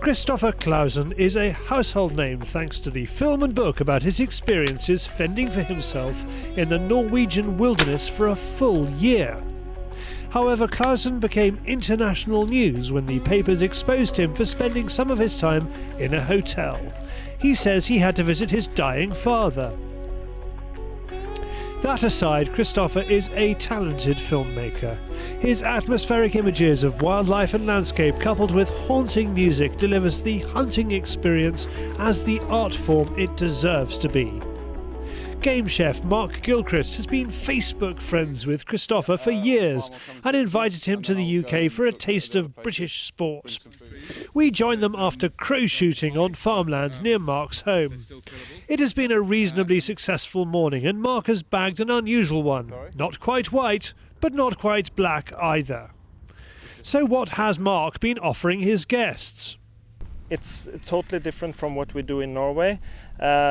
Kristoffer Clausen is a household name thanks to the film and book about his experiences fending for himself in the Norwegian wilderness for a full year. However, Clausen became international news when the papers exposed him for spending some of his time in a hotel. He says he had to visit his dying father. That aside, Kristoffer is a talented filmmaker. His atmospheric images of wildlife and landscape coupled with haunting music delivers the hunting experience as the art form it deserves to be. Game chef Mark Gilchrist has been Facebook friends with Kristoffer for years and invited him to the UK for a taste of British sport. We joined them after crow shooting on farmland near Mark's home. It has been a reasonably successful morning and Mark has bagged an unusual one. Not quite white, but not quite black either. So what has Mark been offering his guests? It's totally different from what we do in Norway,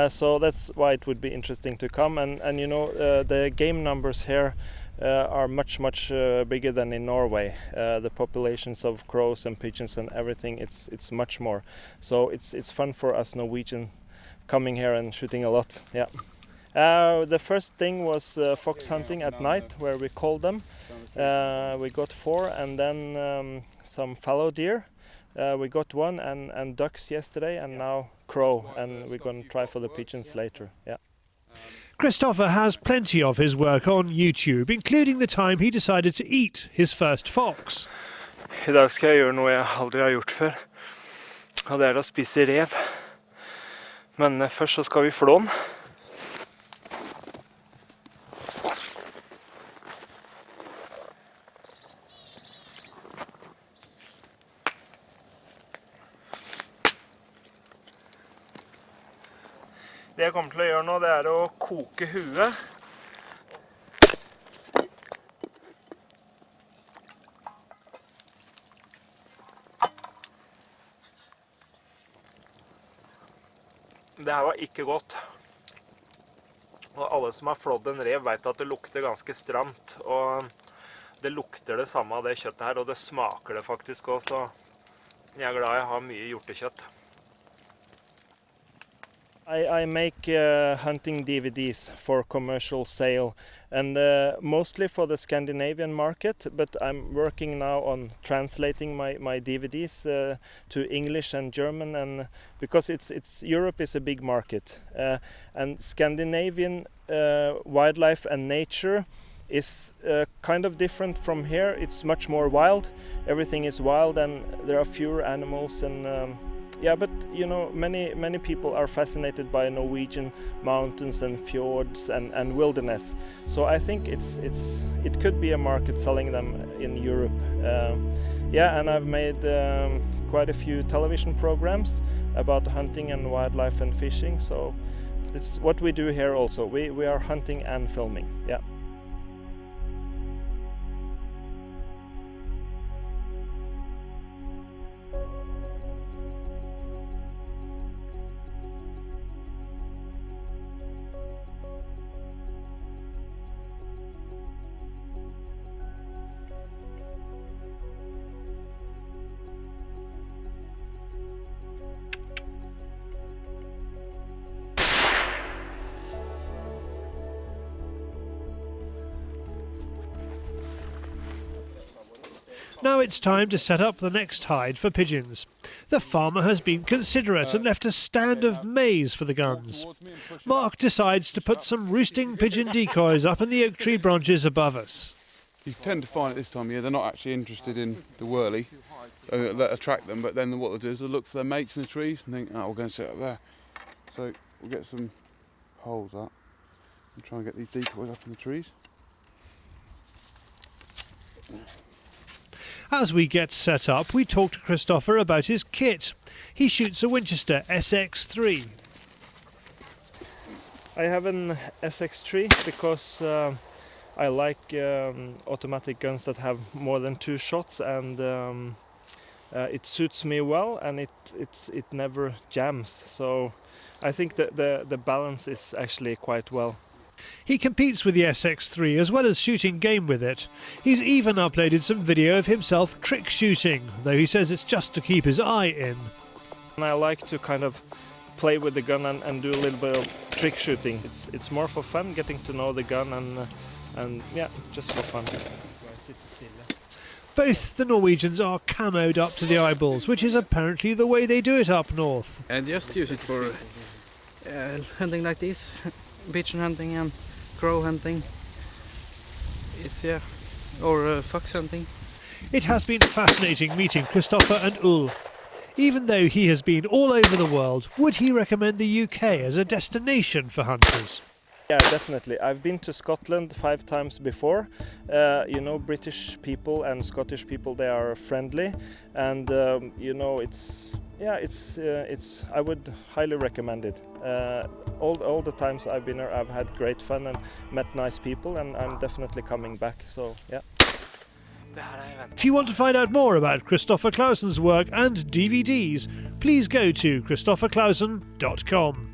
so that's why it would be interesting to come. And you know, the game numbers here are much bigger than in Norway. The populations of crows and pigeons and everything, it's much more. So it's fun for us Norwegian coming here and shooting a lot. Yeah. The first thing was fox hunting at night, where we called them. We got 4, and then some fallow deer. We got 1 and ducks yesterday, and now crow, and we're going to try for the pigeons later. Yeah. Kristoffer has plenty of his work on YouTube, including the time he decided to eat his first fox. I dag skal jeg gjøre noe jeg aldri har gjort før, og det å spise rev. Men først så skal vi flå den. Det jeg kommer til å gjøre nå, det å koke huet. Det her var ikke godt. Og alle som har flådd en rev vet at det lukter ganske stramt. Og det lukter det samme av det kjøttet her, og det smaker det faktisk også. Jeg er glad jeg har mye hjortekjøtt. I make hunting DVDs for commercial sale, and mostly for the Scandinavian market, but I'm working now on translating my DVDs to English and German, and because Europe is a big market, and Scandinavian wildlife and nature is kind of different from here. It's much more wild. Everything is wild, and there are fewer animals, and yeah, but you know, many people are fascinated by Norwegian mountains and fjords and wilderness. So I think it could be a market selling them in Europe. Yeah, and I've made quite a few television programs about hunting and wildlife and fishing. So it's what we do here also. We are hunting and filming. Yeah. Now it's time to set up the next hide for pigeons. The farmer has been considerate and left a stand of maize for the guns. Mark decides to put some roosting pigeon decoys up in the oak tree branches above us. You tend to find at this time of year they're not actually interested in the whirly that attract them, but then what they'll do is they'll look for their mates in the trees and think, oh, we'll go and sit up there. So we'll get some holes up and try and get these decoys up in the trees. As we get set up, we talk to Kristoffer about his kit. He shoots a Winchester SX3. I have an SX3 because I like automatic guns that have more than 2 shots, and it suits me well, and it never jams. So I think that the balance is actually quite well. He competes with the SX3 as well as shooting game with it. He's even uploaded some video of himself trick shooting, though he says it's just to keep his eye in. And I like to kind of play with the gun and do a little bit of trick shooting. It's more for fun, getting to know the gun and yeah, just for fun. Both the Norwegians are camoed up to the eyeballs, which is apparently the way they do it up north. I just use it for hunting like this, pigeon hunting and crow hunting. It's or fox hunting. It has been fascinating meeting Kristoffer and Ul. Even though he has been all over the world, would he recommend the UK as a destination for hunters? Yeah, definitely. I've been to Scotland 5 times before. You know, British people and Scottish people, they are friendly, and you know, it's I would highly recommend it. All the times I've been there, I've had great fun and met nice people, and I'm definitely coming back. So yeah. If you want to find out more about Kristoffer Clausen's work and DVDs, please go to kristofferclausen.com.